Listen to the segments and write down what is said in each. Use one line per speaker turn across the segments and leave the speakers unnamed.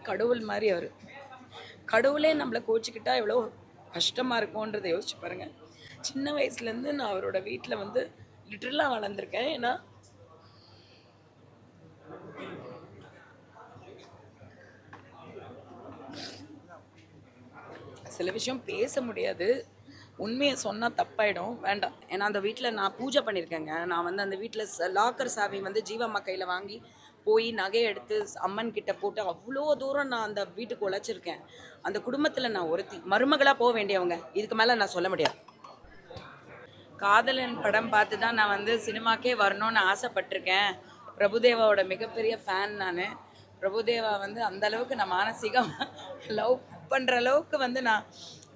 கடவுள் மாதிரி அவர். கடவுளே நம்மளை கோச்சிக்கிட்டா எவ்வளோ கஷ்டமாக இருக்கும்ன்றதை யோசிச்சு பாருங்க. சின்ன வயசுலேருந்து நான் அவரோட வீட்டில் வந்து லிட்டரலாக வளர்ந்துருக்கேன். ஏன்னா சில விஷயம் பேச முடியாது, உண்மையை சொன்னால் தப்பாயிடும், வேண்டாம். ஏன்னா அந்த வீட்டில் நான் பூஜை பண்ணியிருக்கேங்க. நான் வந்து அந்த வீட்டில் லாக்கர் சாவி வந்து ஜீவம்மா கையில் வாங்கி போய் நகையை எடுத்து அம்மன் கிட்ட போட்டு அவ்வளோ தூரம் நான் அந்த வீட்டுக்கு உழைச்சிருக்கேன். அந்த குடும்பத்தில் நான் ஒருத்தி மருமகளாக போக வேண்டியவங்க. இதுக்கு மேலே நான் சொல்ல முடியாது. காதலன் படம் பார்த்து தான் நான் வந்து சினிமாக்கே வரணும்னு ஆசைப்பட்டிருக்கேன். பிரபுதேவாவோட மிகப்பெரிய ஃபேன் நான். பிரபுதேவா வந்து அந்த அளவுக்கு நான் மானசீகமாக லவ் பண்ணுற அளவுக்கு வந்து நான்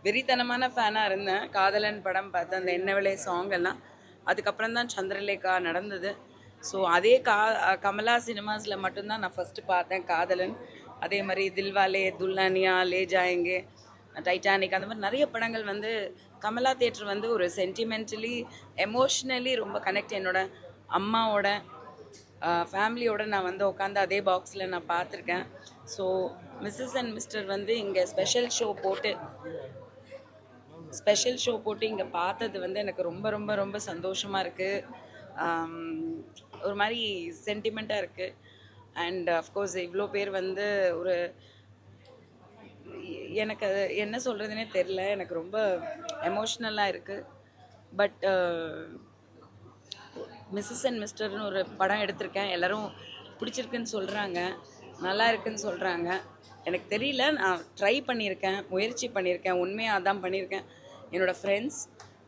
வெறித்தனமான ஃபேனாக இருந்தேன். காதலன் படம் பார்த்து அந்த என்னவளே சாங் எல்லாம். அதுக்கப்புறம் தான் சந்திரலேகா நடந்தது. ஸோ அதே கமலா சினிமாஸில் மட்டும்தான் நான் ஃபஸ்ட்டு பார்த்தேன் காதலன். அதே மாதிரி தில்வாலே துல்ஹனியா லே ஜாயேங்கே, டைட்டானிக், அந்த மாதிரி நிறைய படங்கள் வந்து கமலா தியேட்டர் வந்து ஒரு சென்டிமெண்டலி எமோஷ்னலி ரொம்ப கனெக்ட். என்னோட அம்மாவோட ஃபேமிலியோட நான் வந்து உட்காந்து அதே பாக்ஸில் நான் பார்த்துருக்கேன். ஸோ மிஸ்ஸஸ் அண்ட் மிஸ்டர் வந்து இங்கே ஸ்பெஷல் ஷோ போட்டு இங்கே பார்த்தது வந்து எனக்கு ரொம்ப ரொம்ப ரொம்ப சந்தோஷமாக இருக்குது. ஒரு மாதிரி சென்டிமெண்ட்டாக இருக்குது. அண்ட் அஃப்கோர்ஸ் இவ்வளோ பேர் வந்து ஒரு எனக்கு அது என்ன சொல்கிறதுனே தெரில. எனக்கு ரொம்ப எமோஷ்னலாக இருக்குது. பட் மிஸ்ஸஸ் அண்ட் மிஸ்டர்னு ஒரு படம் எடுத்திருக்கேன். எல்லோரும் பிடிச்சிருக்குன்னு சொல்கிறாங்க, நல்லா இருக்குன்னு சொல்கிறாங்க. எனக்கு தெரியல, நான் ட்ரை பண்ணியிருக்கேன், முயற்சி பண்ணியிருக்கேன், உண்மையாக அதான் பண்ணியிருக்கேன். என்னோடய ஃப்ரெண்ட்ஸ்,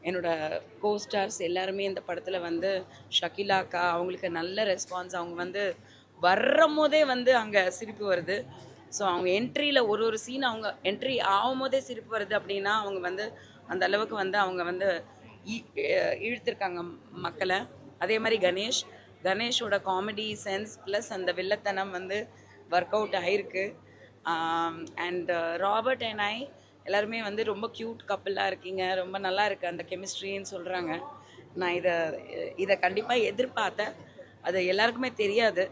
என்னோடய கோஸ்டார்ஸ் எல்லாருமே இந்த படத்தில் வந்து ஷகிலாக்கா, அவங்களுக்கு நல்ல ரெஸ்பான்ஸ். அவங்க வந்து வர்றும் போதே வந்து அங்கே சிரிப்பு வருது. ஸோ அவங்க என்ட்ரியில் ஒரு சீன் அவங்க என்ட்ரி ஆகும் போதே சிரிப்பு வருது அப்படின்னா அவங்க வந்து அந்த அளவுக்கு வந்து அவங்க வந்து இழுத்திருக்காங்க மக்களை. அதே மாதிரி கணேஷோட காமெடி சென்ஸ் ப்ளஸ் அந்த வில்லத்தனம் வந்து ஒர்க் அவுட் ஆகிருக்கு. அண்ட் ராபர்ட் அண்ட் ஐ எல்லாருமே வந்து ரொம்ப க்யூட் கப்பிளாக இருக்கீங்க, ரொம்ப நல்லா இருக்குது அந்த கெமிஸ்ட்ரின்னு சொல்கிறாங்க. நான் இதை கண்டிப்பாக எதிர்பார்த்தேன். அது எல்லாருக்குமே தெரியாது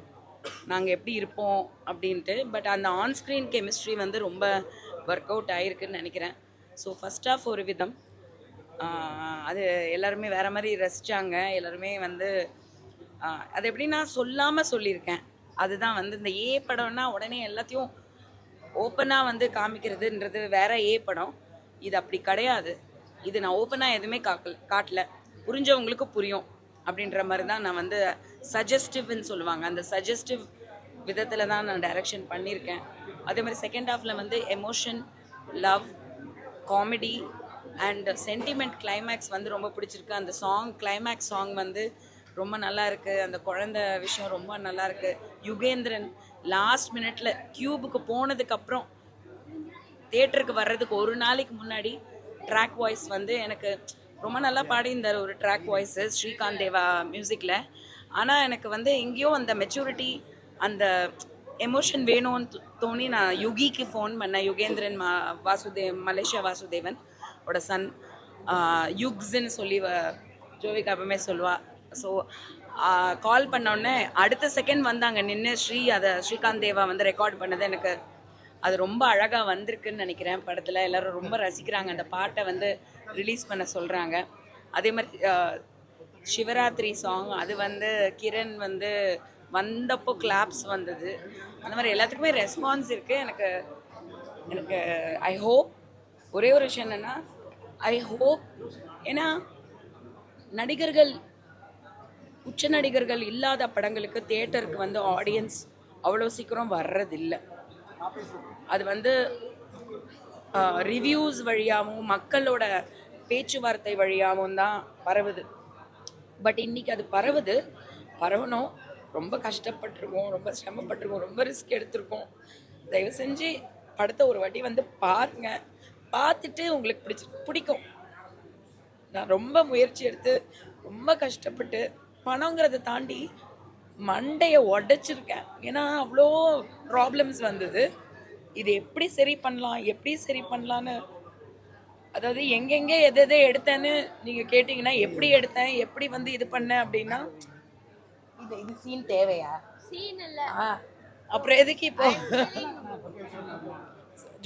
நாங்கள் எப்படி இருப்போம் அப்படின்ட்டு. பட் அந்த ஆன்ஸ்க்ரீன் கெமிஸ்ட்ரி வந்து ரொம்ப ஒர்க் அவுட் ஆகிருக்குன்னு நினைக்கிறேன். ஸோ ஃபஸ்ட் ஆஃப் ஒரு விதம் அது எல்லாருமே வேறு மாதிரி ரசித்தாங்க. எல்லாருமே வந்து அது எப்படின்னா சொல்லாமல் சொல்லியிருக்கேன். அதுதான் வந்து இந்த ஏ படம்னா உடனே எல்லாத்தையும் ஓப்பனாக வந்து காமிக்கிறதுன்றது வேற ஏ படம். இது அப்படி கிடையாது. இது நான் ஓப்பனாக எதுவுமே காட்டல, புரிஞ்சவங்களுக்கு புரியும் அப்படின்ற மாதிரி தான் நான் வந்து சஜஸ்டிவ்னு சொல்லுவாங்க, அந்த சஜஸ்டிவ் விதத்தில் தான் நான் டைரக்ஷன் பண்ணியிருக்கேன். அதே மாதிரி செகண்ட் ஹாஃபில் வந்து emotion, love, comedy and sentiment climax வந்து ரொம்ப பிடிச்சிருக்கு. அந்த கிளைமேக்ஸ் சாங் வந்து ரொம்ப நல்லா இருக்குது. அந்த குழந்தை விஷயம் ரொம்ப நல்லா இருக்குது. யுகேந்திரன் லாஸ்ட் மினிட்ல கியூபுக்கு போனதுக்கப்புறம் தியேட்டருக்கு வர்றதுக்கு ஒரு நாளைக்கு முன்னாடி ட்ராக் வாய்ஸ் வந்து எனக்கு ரொம்ப நல்லா பாடியிருந்தார். ஒரு ட்ராக் வாய்ஸு ஸ்ரீகாந்த் தேவா மியூசிக்கில். ஆனால் எனக்கு வந்து எங்கேயோ அந்த மெச்சூரிட்டி, அந்த எமோஷன் வேணும்னு தோணி நான் யுகிக்கு ஃபோன் பண்ணேன். யுகேந்திரன் மலேசியா வாசுதேவன் ஓட சன், யுக்ஸ்ன்னு சொல்லி ஜோவிகா எப்பவுமே சொல்லுவா. ஸோ கால் பண்ணோடனே அடுத்த செகண்ட் வந்தாங்க நின்று ஸ்ரீகாந்த் தேவா வந்து ரெக்கார்ட் பண்ணது. எனக்கு அது ரொம்ப அழகாக வந்திருக்குன்னு நினைக்கிறேன். படத்தில் எல்லோரும் ரொம்ப ரசிக்கிறாங்க. அந்த பாட்டை வந்து ரிலீஸ் பண்ண சொல்கிறாங்க. அதே மாதிரி சிவராத்திரி சாங் அது வந்து கிரண் வந்து வந்தப்போ கிளாப்ஸ் வந்தது. அந்த மாதிரி எல்லாத்துக்குமே ரெஸ்பான்ஸ் இருக்குது. எனக்கு ஐ ஹோப் ஒரே ஒரு விஷயம் என்னென்னா, ஐ ஹோப், ஏன்னா உச்ச நடிகர்கள் இல்லாத படங்களுக்கு தியேட்டருக்கு வந்து ஆடியன்ஸ் அவ்வளோ சீக்கிரம் வர்றதில்லை. அது வந்து ரிவ்யூஸ் வழியாகவும் மக்களோட பேச்சுவார்த்தை வழியாகவும் தான் பரவுது. பட் இன்றைக்கி அது பரவணும். ரொம்ப கஷ்டப்பட்டிருக்கோம், ரொம்ப சிரமப்பட்டிருக்கோம், ரொம்ப ரிஸ்க் எடுத்திருக்கோம். தயவு செஞ்சு படத்தை ஒரு வாட்டி வந்து பாருங்கள். பார்த்துட்டு உங்களுக்கு பிடிக்கும். நான் ரொம்ப முயற்சி எடுத்து ரொம்ப கஷ்டப்பட்டு பணங்கிறத தாண்டி மண்டையை உடைச்சிருக்கேன். ஏன்னா அவ்வளோ ப்ராப்ளம்ஸ் வந்தது. இது எப்படி சரி பண்ணலான்னு, அதாவது எங்கெங்கே எதை எடுத்தேன்னு நீங்கள் கேட்டிங்கன்னா, எப்படி எடுத்தேன், எப்படி வந்து இது பண்ணேன் அப்படின்னா, இது சீன் தேவையா?
சீன் இல்லை,
அப்புறம் எதுக்கு இப்போ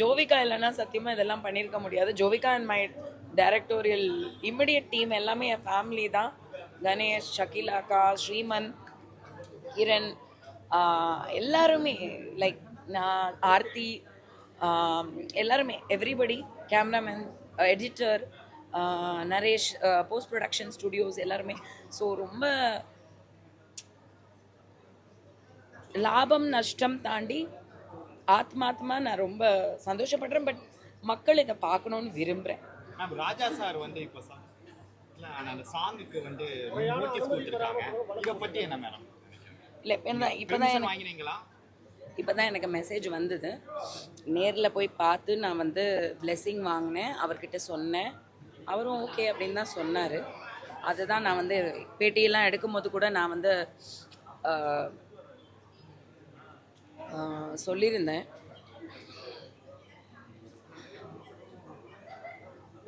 ஜோவிகா இல்லைன்னா சத்தியமாக இதெல்லாம் பண்ணியிருக்க முடியாது. Jovika and my directorial immediate team எல்லாமே என் ஃபேமிலி தான். கணேஷ், ஷகிலாக்கா, ஸ்ரீமன், கிரண், எல்லாருமே லைக் நான், ஆர்த்தி, எல்லாருமே everybody, cameraman, editor, Naresh, post production studios எல்லாருமே. ஸோ ரொம்ப லாபம் நஷ்டம் தாண்டி ஆத்மாத்மா நான் ரொம்ப சந்தோஷப்படுறேன். பட் மக்கள் இதை பார்க்கணுன்னு விரும்புகிறேன்.
ராஜா சார் வந்து இப்போ அந்த சாங்குக்கு வந்து நோட்டீஸ் கொடுத்துருக்காங்க. இதை பற்றி என்ன மேடம்?
இல்லை இப்போ தான் எனக்கு மெசேஜ் வந்தது. நேரில் போய் பார்த்து நான் வந்து பிளெஸ்ஸிங் வாங்கினேன், அவர்கிட்ட சொன்னேன். அவரும் ஓகே அப்படின்னு தான் சொன்னார். அதுதான் நான் வந்து பேட்டியெல்லாம் எடுக்கும்போது கூட நான் வந்து சொல்லியிருந்தேன்.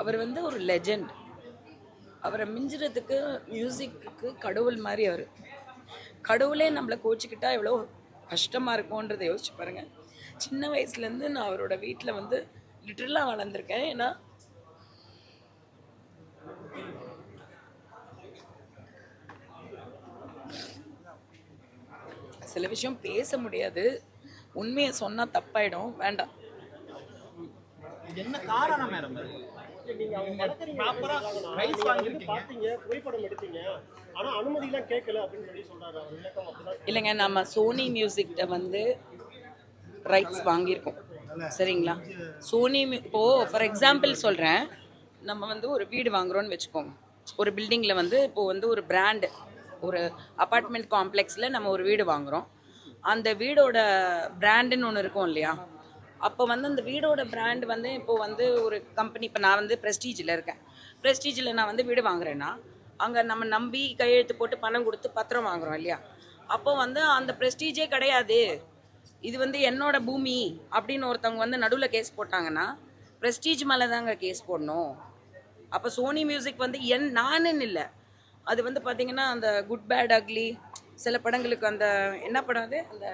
அவர் வந்து ஒரு லெஜெண்ட். அவரை மிஞ்சுறதுக்கு மியூசிக்கு கடவுள் மாதிரி. அவர் கடவுளே நம்மளை கோச்சிக்கிட்டா எவ்வளோ கஷ்டமாக இருக்கும்ன்றதை யோசிச்சு பாருங்கள். சின்ன வயசுலேருந்து நான் அவரோட வீட்டில் வந்து லிட்டரலாக வளர்ந்துருக்கேன். ஏன்னா சில விஷயம் பேச முடியாது, உண்மையை சொன்னால் தப்பாயிடும், வேண்டாம்.
என்ன காரணம் மேடம்?
இல்லைங்க, நம்ம சோனி மியூசிக்கிட்ட வந்து ரைட்ஸ் வாங்கியிருக்கோம், சரிங்களா? சோனி இப்போது ஃபார் எக்ஸாம்பிள் சொல்கிறேன், நம்ம வந்து ஒரு வீடு வாங்குகிறோன்னு வச்சுக்கோங்க. ஒரு பில்டிங்கில் வந்து இப்போது வந்து ஒரு பிராண்டு, ஒரு அப்பார்ட்மெண்ட் காம்ப்ளெக்ஸில் நம்ம ஒரு வீடு வாங்குகிறோம். அந்த வீடோட பிராண்டுன்னு ஒன்று இருக்கும் இல்லையா? அப்போ வந்து அந்த வீடோட பிராண்ட் வந்து இப்போது வந்து ஒரு கம்பெனி, இப்போ நான் வந்து ப்ரெஸ்டீஜில் இருக்கேன். ப்ரெஸ்டீஜில் நான் வந்து வீடு வாங்குறேன்னா அங்கே நம்ம நம்பி கையெழுத்து போட்டு பணம் கொடுத்து பத்திரம் வாங்குகிறோம் இல்லையா? அப்போ வந்து அந்த ப்ரெஸ்டீஜே கிடையாது, இது வந்து என்னோட பூமி அப்படின்னு ஒருத்தவங்க வந்து நடுவில் கேஸ் போட்டாங்கன்னா ப்ரெஸ்டீஜ் மேலே தாங்க கேஸ் போடணும். அப்போ சோனி மியூசிக் வந்து நானுன்னு இல்லை, அது வந்து பார்த்திங்கன்னா அந்த குட் பேட் அக்லி சில படங்களுக்கு, அந்த என்ன படம் அது, அந்த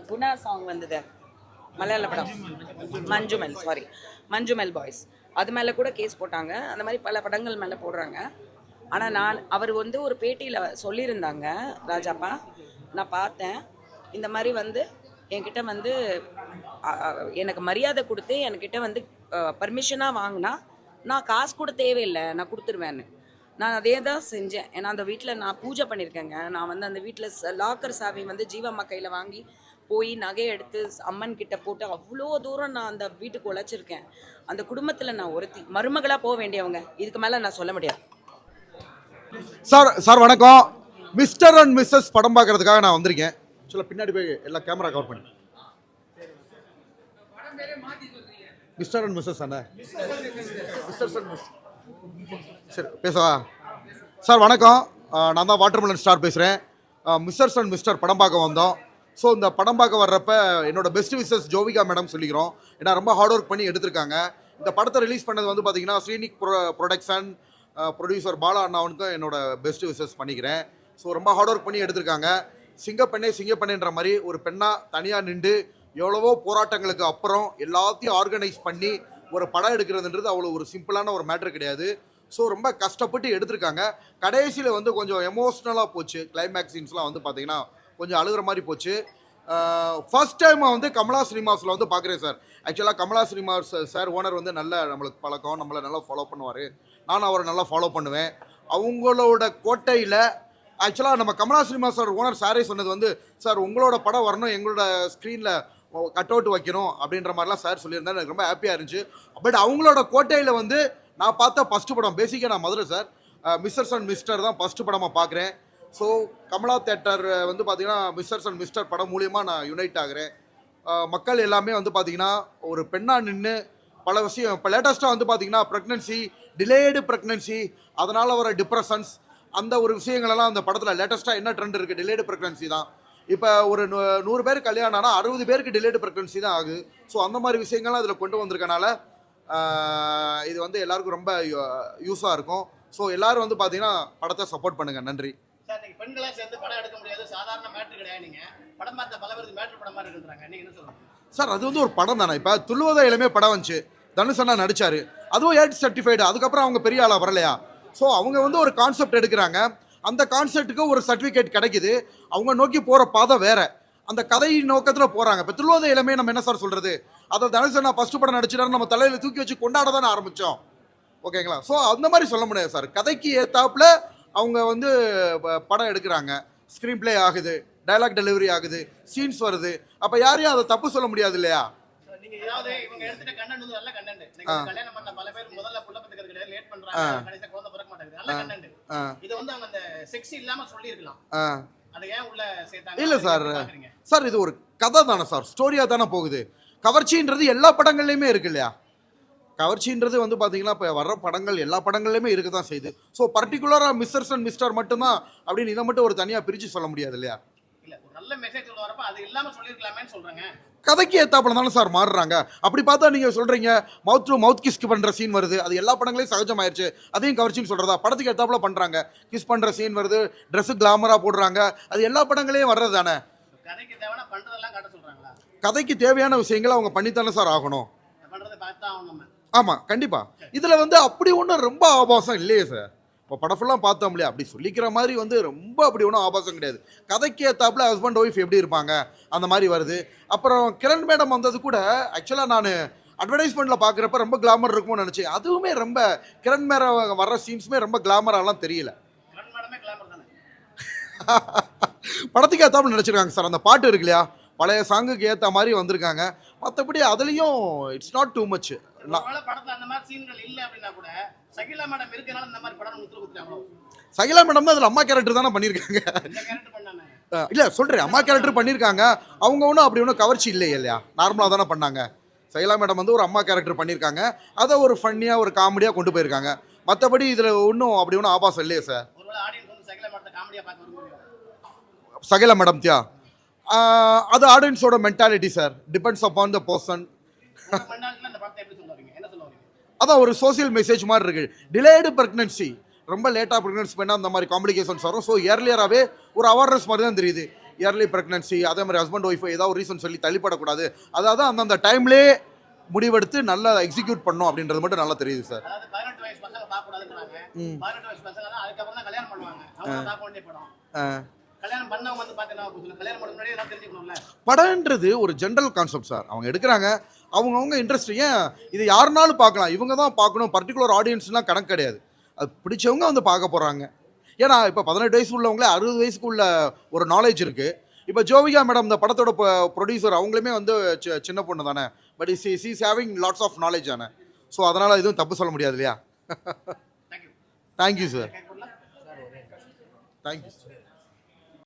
குணா சாங் வந்தது மலையாள படம், மஞ்சுமெல் பாய்ஸ், அது மேலே கூட கேஸ் போட்டாங்க. அந்த மாதிரி பல படங்கள் மேலே போடுறாங்க. ஆனால் அவர் வந்து ஒரு பேட்டியில் சொல்லியிருந்தாங்க, ராஜாப்பா நான் பார்த்தேன், இந்த மாதிரி வந்து என்கிட்ட வந்து எனக்கு மரியாதை கொடுத்து என்கிட்ட வந்து பர்மிஷனாக வாங்கினா நான் காசு கூட தேவையில்லை, நான் கொடுத்துருவேன்னு. நான் அதே தான் செஞ்சேன். ஏன்னா அந்த வீட்டில் நான் பூஜை பண்ணியிருக்கேங்க. நான் வந்து அந்த வீட்டில் லாக்கர் சாவி வந்து ஜீவம்மா கையில் வாங்கி போய் நகையை எடுத்து அம்மன் கிட்ட போட்டு அவ்வளோ தூரம் நான் அந்த வீட்டுக்கு உழைச்சிருக்கேன். அந்த குடும்பத்தில் நான் ஒருத்தி மருமகளாக போக வேண்டியவங்க. இதுக்கு மேலே நான் சொல்ல முடியாது.
சார் வணக்கம். மிஸ்டர் அண்ட் மிஸ்ஸஸ் படம் பார்க்கறதுக்காக நான் வந்திருக்கேன். சொல்ல பின்னாடி போய் எல்லா கேமரா கவர் பண்ணி. மிஸ்டர் அண்ட் மிஸ்ஸஸ் அண்ணா, சரி பேசவா? சார் வணக்கம், நான் தான் வாட்டர்மெலன் ஸ்டார் பேசுகிறேன். மிஸ்டர்ஸ் அண்ட் மிஸ்டர் படம் பார்க்க வந்தோம். ஸோ இந்த படம் பார்க்க வர்றப்ப என்னோட பெஸ்ட் விஷஸ் ஜோவிகா மேடம் சொல்லிக்கிறோம். ஏன்னா ரொம்ப ஹார்ட் ஒர்க் பண்ணி எடுத்திருக்காங்க. இந்த படத்தை ரிலீஸ் பண்ணது வந்து பார்த்தீங்கன்னா ஸ்ரீனிக் ப்ரொடக்ஷன், ப்ரொடியூசர் பாலா அண்ணாவுக்கும் என்னோட பெஸ்ட் விஷஸ் பண்ணிக்கிறேன். ஸோ ரொம்ப ஹார்ட் ஒர்க் பண்ணி எடுத்திருக்காங்க. சிங்கப்பெண்ணேன்ற மாதிரி ஒரு பெண்ணாக தனியாக நின்று எவ்வளவோ போராட்டங்களுக்கு அப்புறம் எல்லாத்தையும் ஆர்கனைஸ் பண்ணி ஒரு படம் எடுக்கிறதுன்றது அவ்வளோ ஒரு சிம்பிளான ஒரு மேட்ரு கிடையாது. ஸோ ரொம்ப கஷ்டப்பட்டு எடுத்திருக்காங்க. கடைசியில் வந்து கொஞ்சம் எமோஷ்னலாக போச்சு. கிளைமேக்ஸ் சீன்ஸ்லாம் வந்து பார்த்தீங்கன்னா கொஞ்சம் அழுகிற மாதிரி போச்சு. ஃபர்ஸ்ட் டைம் வந்து கமலா சினிமாஸில் வந்து பார்க்குறேன் சார். ஆக்சுவலாக கமலா சினிமாஸ் சார் ஓனர் வந்து நல்ல நம்மளுக்கு பழக்கம், நம்மளை நல்லா ஃபாலோ பண்ணுவார். நானும் அவரை நல்லா ஃபாலோ பண்ணுவேன். அவங்களோட கோட்டையில் ஆக்சுவலாக நம்ம கமலா சினிமாஸோட ஓனர் சாரே சொன்னது வந்து, சார் உங்களோட படம் வரணும், எங்களோட ஸ்க்ரீனில் கட் அவுட் வைக்கணும் அப்படின்ற மாதிரிலாம் சார் சொல்லியிருந்தார். எனக்கு ரொம்ப ஹாப்பியாக இருந்துச்சு. பட் அவங்களோட கோட்டையில் வந்து நான் பார்த்த ஃபஸ்ட்டு படம், பேசிக்காக நான் Madurai sir, mister's and mister தான் ஃபஸ்ட்டு படமாக பார்க்குறேன். ஸோ கமலா தேட்டர் வந்து பார்த்திங்கன்னா மிஸ்டர்ஸ் அண்ட் மிஸ்டர் படம் மூலியமாக நான் யுனைட் ஆகிறேன். மக்கள் எல்லாமே வந்து பார்த்திங்கன்னா ஒரு பெண்ணாக நின்று பல விஷயம், இப்போ லேட்டஸ்ட்டாக வந்து பார்த்திங்கன்னா ப்ரெக்னன்சி, டிலேடு ப்ரெக்னன்சி, அதனால் வர டிப்ரெஷன்ஸ், அந்த ஒரு விஷயங்களெல்லாம் அந்த படத்தில் லேட்டஸ்ட்டாக என்ன ட்ரெண்ட் இருக்குது, டிலேடு ப்ரெக்னன்சி தான். இப்போ ஒரு 100 பேர் கல்யாணம் ஆனால் 60 பேருக்கு டிலேடு ப்ரெக்னன்சி தான் ஆகுது. ஸோ அந்த மாதிரி விஷயங்கள்லாம் இதில் கொண்டு வந்திருக்கனால இது வந்து எல்லாருக்கும் ரொம்ப யூஸாக இருக்கும். ஸோ எல்லோரும் வந்து பார்த்திங்கன்னா படத்தை சப்போர்ட் பண்ணுங்கள். நன்றி.
சார் நீங்க பெண்களா சேர்ந்து படம் எடுக்க முடியாது, சாதாரண மேட்ரு கிடையாது. நீங்க படம் பார்த்த பல பேருக்கு மேட்ரு படம் மாதிரி இருக்குன்றாங்க. நீங்க என்ன சொல்றீங்க?
சார் அது வந்து ஒரு படம் தானே. இப்போ துள்ளுவத இளமே படம் வந்துச்சு, தனுஷ் அண்ணா நடிச்சாரு, அதுவும் ஏட் சர்டிஃபைடு. அதுக்கப்புறம் அவங்க பெரிய ஆளா வரலையா? ஸோ அவங்க வந்து ஒரு கான்செப்ட் எடுக்கிறாங்க, அந்த கான்செப்ட்டுக்கு ஒரு சர்டிஃபிகேட் கிடைக்குது, அவங்க நோக்கி போகிற பாதை வேற, அந்த கதை நோக்கத்தில் போகிறாங்க. இப்போ துள்ளுவத இளமே நம்ம என்ன சார் சொல்கிறது, அதை தனுஷ் அண்ணா ஃபஸ்ட்டு படம் நடிச்சிட்டாரு, நம்ம தலையில் தூக்கி வச்சு கொண்டாட தானே ஆரம்பித்தோம். ஓகேங்களா? ஸோ அந்த மாதிரி சொல்ல முடியாது சார். கதைக்கு ஏத்தாப்புல அவங்க வந்து படம் எடுக்கிறாங்க, ஸ்க்ரீன் பிளே ஆகுது, டயலாக் டெலிவரி ஆகுது, சீன்ஸ் வருது. அப்போ யாரையும் அதை தப்பு சொல்ல முடியாது இல்லையா?
நீங்க ஏதாவது இவங்க எடுத்துட்ட கண்டென்ட் வந்து நல்ல கண்டென்ட். நீங்க கல்யாணம் பண்ண பல பேர் முதல்ல புள்ள பத்துக்கிறது கிடையாது, லேட் பண்றாங்க, கடைசியா குழந்தை பிறக்க மாட்டேங்குது. நல்ல கண்டென்ட். இது வந்து அவங்க அந்த செக்ஸ் இல்லாம சொல்லி இருக்கலாம். அதை ஏன் உள்ள சேர்த்தாங்க?
இல்லை சார், சார் இது ஒரு கதை தானே சார், ஸ்டோரியா தானே போகுது. கவர்ச்சின்றது எல்லா படங்கள்லையுமே இருக்கு இல்லையா? கவர்ச்சின்றது வந்து பார்த்தீங்கன்னா இப்போ வர்ற படங்கள் எல்லா படங்கள்லையுமே இருக்க தான் செய்யுது. ஸோ பர்டிகுலராக மிஸ்டர்ஸ் அண்ட் மிஸ்டர் மட்டும்தான் அப்படின்னு இதை மட்டும் ஒரு தனியாக பிரித்து சொல்ல முடியாது இல்லையா?
இல்ல ஒரு நல்ல மெசேஜ் சொல்ல வரப்ப அது இல்லாம சொல்லிருக்கலாமேன்னு சொல்றாங்க.
கதைக்கு ஏத்தாப்புல தானே சார் மாறுறாங்க. அப்படி பார்த்தா நீங்கள் சொல்கிறீங்க மவுத் டு மவுத் கிஸ் பண்ணுற சீன் வருது, அது எல்லா படங்களையும் சகஜமாயிருச்சு, அதையும் கவர்ச்சின்னு சொல்கிறதா? படத்துக்கு ஏத்தாப்புல பண்ணுறாங்க, கிஸ் பண்ணுற சீன் வருது, ட்ரெஸ்ஸு கிளாமராக போடுறாங்க, அது எல்லா படங்களையும் வர்றது தானே.
கதைக்கு தேவையான பண்றதெல்லாம் காட்ட சொல்றாங்களா?
கதைக்கு தேவையான விஷயங்களை அவங்க பண்ணித்தானே சார் ஆகணும்.
பண்றதை பார்த்தா ஆகணும் நம்ம.
ஆமாம், கண்டிப்பாக. இதில் வந்து அப்படி ஒன்றும் ரொம்ப ஆபாசம் இல்லையே சார். இப்போ படம் ஃபுல்லாக பார்த்தோம் இல்லையா, அப்படி சொல்லிக்கிற மாதிரி வந்து ரொம்ப அப்படி ஒன்றும் ஆபாசம் கிடையாது. கதைக்கு ஏற்றாப்புல ஹஸ்பண்ட் ஒய்ஃப் எப்படி இருப்பாங்க அந்த மாதிரி வருது. அப்புறம் கிரண் மேடம் வந்தது கூட ஆக்சுவலாக நான் அட்வர்டைஸ்மெண்ட்டில் பார்க்குறப்ப ரொம்ப கிளாமர் இருக்கும்னு நினச்சேன். அதுவுமே ரொம்ப கிரண் மேடம் வர்ற சீன்ஸுமே ரொம்ப கிளாமராலாம் தெரியல.
கிரண் மேடமே கிளாமர் தானே.
படத்துக்கு ஏற்றாப்புல நினச்சிருக்காங்க சார். அந்த பாட்டு இருக்கு இல்லையா, பழைய சாங்குக்கு ஏற்ற மாதிரி வந்திருக்காங்க. மற்றபடி அதுலேயும் இட்ஸ் நாட் டூ மச்.
படத்துல அந்த மாதிரி சீன்கள் இல்ல அப்படின்னா கூட சகிலா மேடம் இருக்கனால இந்த மாதிரி படம் முத்திர குத்துறாங்களோ?
சகிலா மேடம் தான் அதில் அம்மா கேரக்டர் தானே பண்ணியிருக்காங்க.
இந்த கேரக்டர் பண்ணாங்க.
இல்லை சொல்கிறேன், அம்மா கேரக்டர் பண்ணியிருக்காங்க. அவங்க ஒன்றும் அப்படி ஒன்றும் கவர்ச்சி இல்லை இல்லையா, நார்மலாக தானே பண்ணாங்க. சகிலா மேடம் வந்து ஒரு அம்மா கேரக்டர் பண்ணியிருக்காங்க, அதை ஒரு ஃபன்னியாக ஒரு காமெடியாக கொண்டு போயிருக்காங்க. மற்றபடி இதில் ஒன்றும் அப்படி ஒன்றும் ஆபாசம் இல்லையே சார்.
ஒருவேளை ஆடியன்ஸ் வந்து சகிலா மேடத்தை காமெடியா பார்க்க விரும்புவாங்க.
சகிலா மேடம் தியா அது ஆடியன்ஸோட mentality sir, depends upon the person.
இந்த படத்தை எப்படி சொல்லுவீங்க, என்ன சொல்லுவீங்க?
அதான் ஒரு சோசியல் மெசேஜ் மாதிரி இருக்கு. டிலேடு ப்ரெக்னன்சி, ரொம்ப லேட்டாக ப்ரெக்னன்சி பண்ணால் அந்த மாதிரி காம்ப்ளிகேஷன்ஸ் வரும். ஸோ இயர்லியராகவே ஒரு அவேர்னஸ் மாதிரி தான் தெரியுது. இயர்லி ப்ரெக்னன்சி, அதே மாதிரி ஹஸ்பண்ட் ஒய்ஃப் ஏதாவது ஒரு ரீசன் சொல்லி தள்ளிப்படக்கூடாது, அதாவது அந்தந்த டைம்லேயே முடிவெடுத்து நல்லா எக்ஸிக்யூட் பண்ணணும் அப்படின்றது மட்டும் நல்லா தெரியுது சார்.
அதாவது 18 வயசு பசங்க பார்க்கக்கூடாதுன்றாங்க. 18 வயசு பசங்க தான் அதுக்கப்புறம் தான் கல்யாணம் பண்ணுவாங்க. அவங்க பார்க்க வேண்டிய படம். கல்யாணம் பண்ணவங்க வந்து பார்த்தீங்கன்னா கல்யாணம் பண்ண முன்னாடியே எல்லாம் தெரிஞ்சுக்கணும்ல.
படம்ன்றது ஒரு ஜென்ரல் கான்செப்ட் சார். அவங்க எடுக்கிறாங்க, அவங்கவுங்க இன்ட்ரெஸ்ட். ஏன் இது யாருனாலும் பார்க்கலாம், இவங்க தான் பார்க்கணும், பர்டிகுலர் ஆடியன்ஸ்லாம் கணக்கு கிடையாது. அது பிடிச்சவங்க வந்து பார்க்க போகிறாங்க. ஏன்னா இப்போ 18 வயசு உள்ளவங்களே 60 வயசுக்கு உள்ள ஒரு நாலேஜ் இருக்குது. இப்போ ஜோவிகா மேடம் இந்த படத்தோட ப்ரொடியூசர், அவங்களுமே வந்து சின்ன பொண்ணு தானே, but is having lots of knowledge தானே. ஸோ அதனால் எதுவும் தப்பு சொல்ல முடியாது இல்லையா? Thank you sir. Thank you sir.